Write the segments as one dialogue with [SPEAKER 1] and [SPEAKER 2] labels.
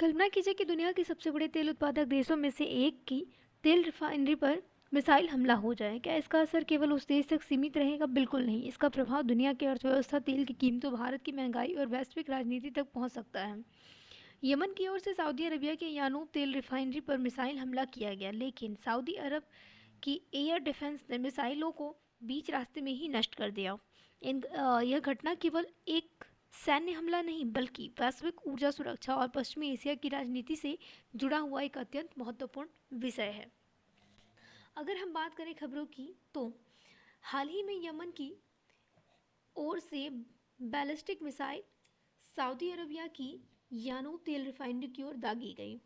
[SPEAKER 1] कल्पना कीजिए कि दुनिया के सबसे बड़े तेल उत्पादक देशों में से एक की तेल रिफाइनरी पर मिसाइल हमला हो जाए। क्या इसका असर केवल उस देश तक सीमित रहेगा? बिल्कुल नहीं। इसका प्रभाव दुनिया की अर्थव्यवस्था, तेल की कीमतों, भारत की महंगाई और वैश्विक राजनीति तक पहुंच सकता है। यमन की ओर से सऊदी अरबिया के यानूब तेल रिफाइनरी पर मिसाइल हमला किया गया, लेकिन सऊदी अरब की एयर डिफेंस ने मिसाइलों को बीच रास्ते में ही नष्ट कर दिया। यह घटना केवल एक सैन्य हमला नहीं, बल्कि वैश्विक ऊर्जा सुरक्षा और पश्चिमी एशिया की राजनीति से जुड़ा हुआ एक अत्यंत महत्वपूर्ण विषय है। अगर हम बात करें खबरों की, तो हाल ही में यमन की ओर से बैलिस्टिक मिसाइल सऊदी अरबिया की यानूब तेल रिफाइनरी की ओर दागी गई।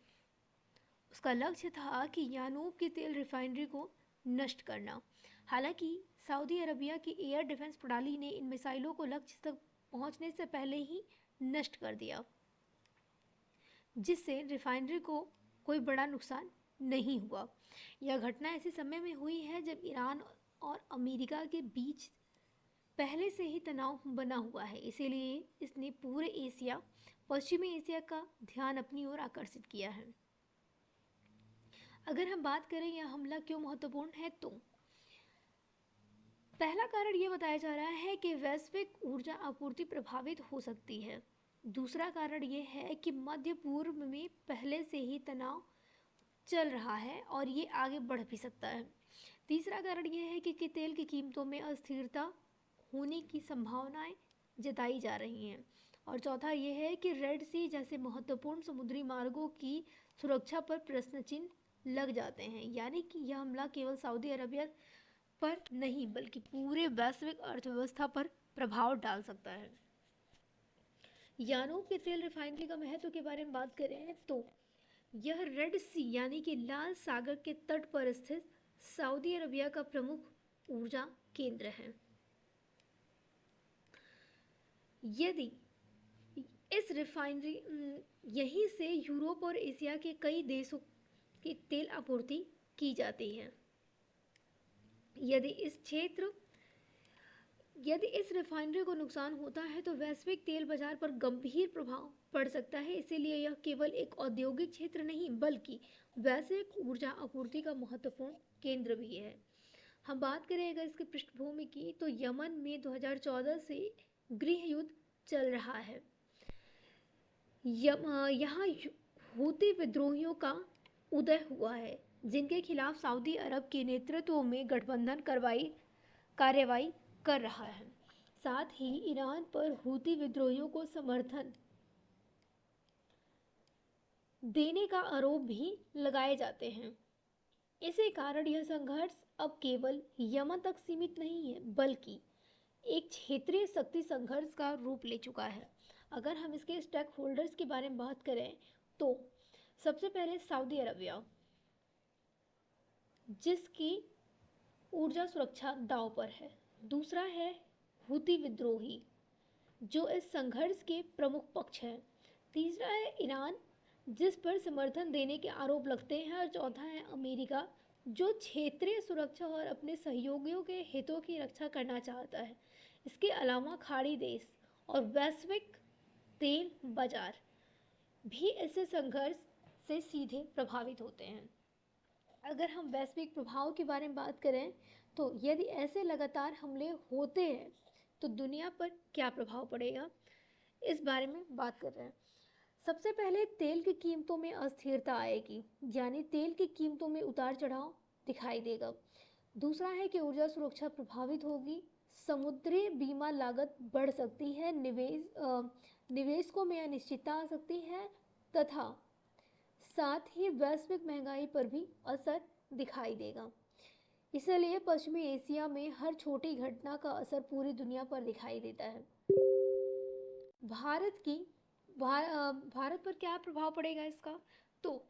[SPEAKER 1] उसका लक्ष्य था कि यानूब की तेल रिफाइनरी को नष्ट करना। हालांकि सऊदी अरबिया की एयर डिफेंस प्रणाली ने इन मिसाइलों को लक्ष्य तक पहुंचने से पहले ही नष्ट कर दिया, जिससे रिफाइनरी को कोई बड़ा नुकसान नहीं हुआ। यह घटना ऐसे समय में हुई है जब ईरान और अमेरिका के बीच पहले से ही तनाव बना हुआ है, इसीलिए इसने पूरे एशिया, पश्चिमी एशिया का ध्यान अपनी ओर आकर्षित किया है। अगर हम बात करें यह हमला क्यों महत्वपूर्ण है, तो पहला कारण यह बताया जा रहा है कि वैश्विक ऊर्जा आपूर्ति प्रभावित हो सकती है। दूसरा कारण यह है कि मध्य पूर्व में पहले से ही तनाव चल रहा है और ये आगे बढ़ भी सकता है। तीसरा कारण यह है कि तेल की कीमतों में अस्थिरता होने की संभावनाएं जताई जा रही हैं। और चौथा यह है कि रेड सी जैसे महत्वपूर्ण समुद्री मार्गों की सुरक्षा पर प्रश्न चिन्ह लग जाते हैं, यानी कि यह हमला केवल सऊदी अरबिया पर नहीं, बल्कि पूरे वैश्विक अर्थव्यवस्था पर प्रभाव डाल सकता है। यानूब के तेल रिफाइनरी का महत्व के बारे में बात करें, तो यह रेड सी यानी कि लाल सागर के तट पर स्थित सऊदी अरबिया का प्रमुख ऊर्जा केंद्र है। यदि इस रिफाइनरी यहीं से यूरोप और एशिया के कई देशों की तेल आपूर्ति की जाती है। यदि इस रिफाइनरी को नुकसान होता है तो वैश्विक तेल बाजार पर गंभीर प्रभाव पड़ सकता है। इसीलिए यह केवल एक औद्योगिक क्षेत्र नहीं, बल्कि वैश्विक ऊर्जा आपूर्ति का महत्वपूर्ण केंद्र भी है। हम बात करें अगर इसकी पृष्ठभूमि की, तो यमन में 2014 से गृह युद्ध चल रहा है। यहाँ हूती विद्रोहियों का उदय हुआ है, जिनके खिलाफ सऊदी अरब के नेतृत्व में गठबंधन कार्रवाई कर रहा है। साथ ही ईरान पर हूती विद्रोहियों को समर्थन देने का आरोप भी लगाए जाते हैं। इसी कारण यह संघर्ष अब केवल यमन तक सीमित नहीं है, बल्कि एक क्षेत्रीय शक्ति संघर्ष का रूप ले चुका है। अगर हम इसके स्टेक होल्डर्स के बारे में बात करें, तो सबसे पहले सऊदी अरबिया, जिसकी ऊर्जा सुरक्षा दांव पर है। दूसरा है हूती विद्रोही, जो इस संघर्ष के प्रमुख पक्ष हैं। तीसरा है ईरान, जिस पर समर्थन देने के आरोप लगते हैं। और चौथा है अमेरिका, जो क्षेत्रीय सुरक्षा और अपने सहयोगियों के हितों की रक्षा करना चाहता है। इसके अलावा खाड़ी देश और वैश्विक तेल बाजार भी ऐसे संघर्ष से सीधे प्रभावित होते हैं। अगर हम वैश्विक प्रभाव के बारे में बात करें, तो यदि ऐसे लगातार हमले होते हैं तो दुनिया पर क्या प्रभाव पड़ेगा, इस बारे में बात कर रहे हैं। सबसे पहले तेल की कीमतों में अस्थिरता आएगी, यानी तेल की कीमतों में उतार चढ़ाव दिखाई देगा। दूसरा है कि ऊर्जा सुरक्षा प्रभावित होगी, समुद्री बीमा लागत बढ़ सकती है, निवेशकों में अनिश्चितता आ सकती है, तथा साथ ही वैश्विक महंगाई पर भी असर दिखाई देगा। इसलिए पश्चिमी एशिया में हर छोटी घटना का असर पूरी दुनिया पर दिखाई देता है। भारत की भारत पर क्या प्रभाव पड़ेगा इसका, तो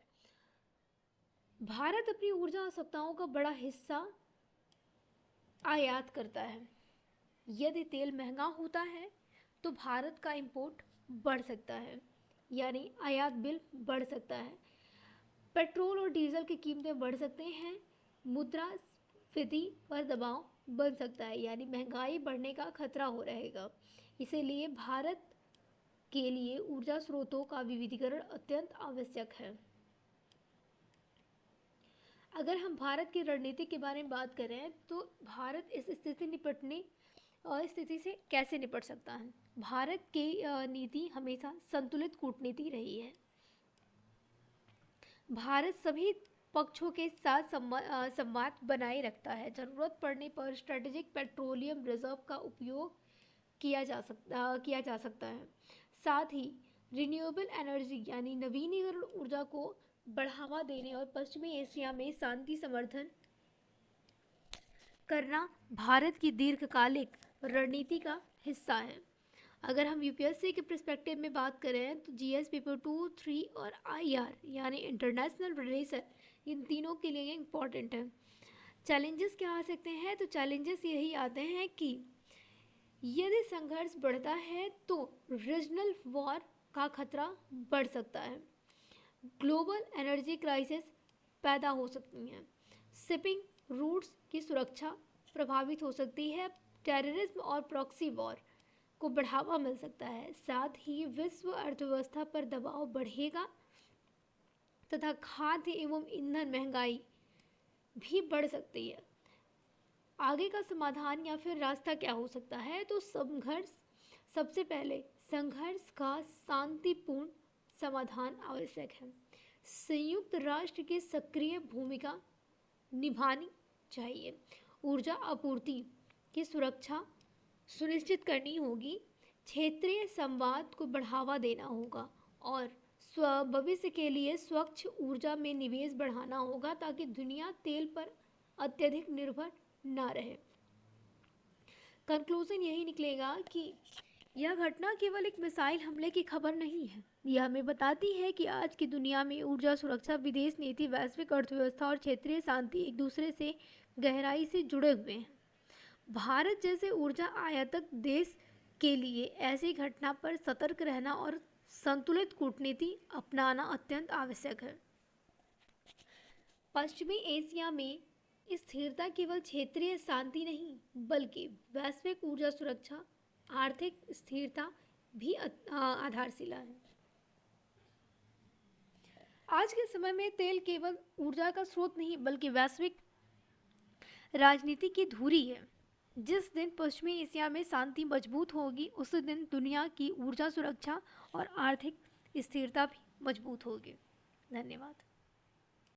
[SPEAKER 1] भारत अपनी ऊर्जा आवश्यकताओं का बड़ा हिस्सा आयात करता है। यदि तेल महंगा होता है तो भारत का इंपोर्ट बढ़ सकता है, यानी आयात बिल बढ़ सकता है। पेट्रोल और डीजल की कीमतें बढ़ सकते हैं, मुद्रास्फीति पर दबाव बन सकता है, यानी महंगाई बढ़ने का खतरा हो रहेगा। इसीलिए भारत के लिए ऊर्जा स्रोतों का विविधीकरण अत्यंत आवश्यक है। अगर हम भारत की रणनीति के बारे में बात करें तो भारत इस स्थिति से कैसे निपट सकता है। भारत की नीति हमेशा संतुलित कूटनीति रही है। भारत सभी पक्षों के साथ संवाद बनाए रखता है। जरूरत पड़ने पर स्ट्रेटेजिक पेट्रोलियम रिजर्व का उपयोग किया जा सकता है। साथ ही रिन्यूएबल एनर्जी यानी नवीनीकरण ऊर्जा को बढ़ावा देने और पश्चिमी एशिया में शांति समर्थन करना भारत की दीर्घकालिक रणनीति का हिस्सा है। अगर हम यूपीएससी के पर्सपेक्टिव में बात करें तो जीएस पेपर 2, 3 और आईआर यानी इंटरनेशनल रिलेशन, इन तीनों के लिए इम्पॉर्टेंट है। चैलेंजेस क्या आ सकते हैं? तो चैलेंजेस यही आते हैं कि यदि संघर्ष बढ़ता है तो रीजनल वॉर का खतरा बढ़ सकता है, ग्लोबल एनर्जी क्राइसिस पैदा हो सकती हैं, शिपिंग रूट्स की सुरक्षा प्रभावित हो सकती है, टेररिज्म और प्रॉक्सी वॉर को बढ़ावा मिल सकता है, साथ ही विश्व अर्थव्यवस्था पर दबाव बढ़ेगा तथा खाद्य एवं ईंधन महंगाई भी बढ़ सकती है। आगे का समाधान या फिर रास्ता क्या हो सकता है? तो सबसे पहले संघर्ष का शांतिपूर्ण समाधान आवश्यक है। संयुक्त राष्ट्र की सक्रिय भूमिका निभानी चाहिए। ऊर्जा आपूर्ति की सुरक्षा सुनिश्चित करनी होगी, क्षेत्रीय संवाद को बढ़ावा देना होगा और भविष्य के लिए स्वच्छ ऊर्जा में निवेश बढ़ाना होगा ताकि दुनिया तेल पर अत्यधिक निर्भर ना रहे। कंक्लूजन यही निकलेगा कि यह घटना केवल एक मिसाइल हमले की खबर नहीं है। यह हमें बताती है कि आज की दुनिया में ऊर्जा सुरक्षा, विदेश नीति, वैश्विक अर्थव्यवस्था और क्षेत्रीय शांति एक दूसरे से गहराई से जुड़े हुए हैं। भारत जैसे ऊर्जा आयातक देश के लिए ऐसी घटना पर सतर्क रहना और संतुलित कूटनीति अपनाना अत्यंत आवश्यक है। पश्चिमी एशिया में स्थिरता केवल क्षेत्रीय शांति नहीं बल्कि वैश्विक ऊर्जा सुरक्षा, आर्थिक स्थिरता भी आधारशिला है। आज के समय में तेल केवल ऊर्जा का स्रोत नहीं बल्कि वैश्विक राजनीति की धुरी है। जिस दिन पश्चिमी एशिया में शांति मजबूत होगी उस दिन दुनिया की ऊर्जा सुरक्षा और आर्थिक स्थिरता भी मजबूत होगी। धन्यवाद।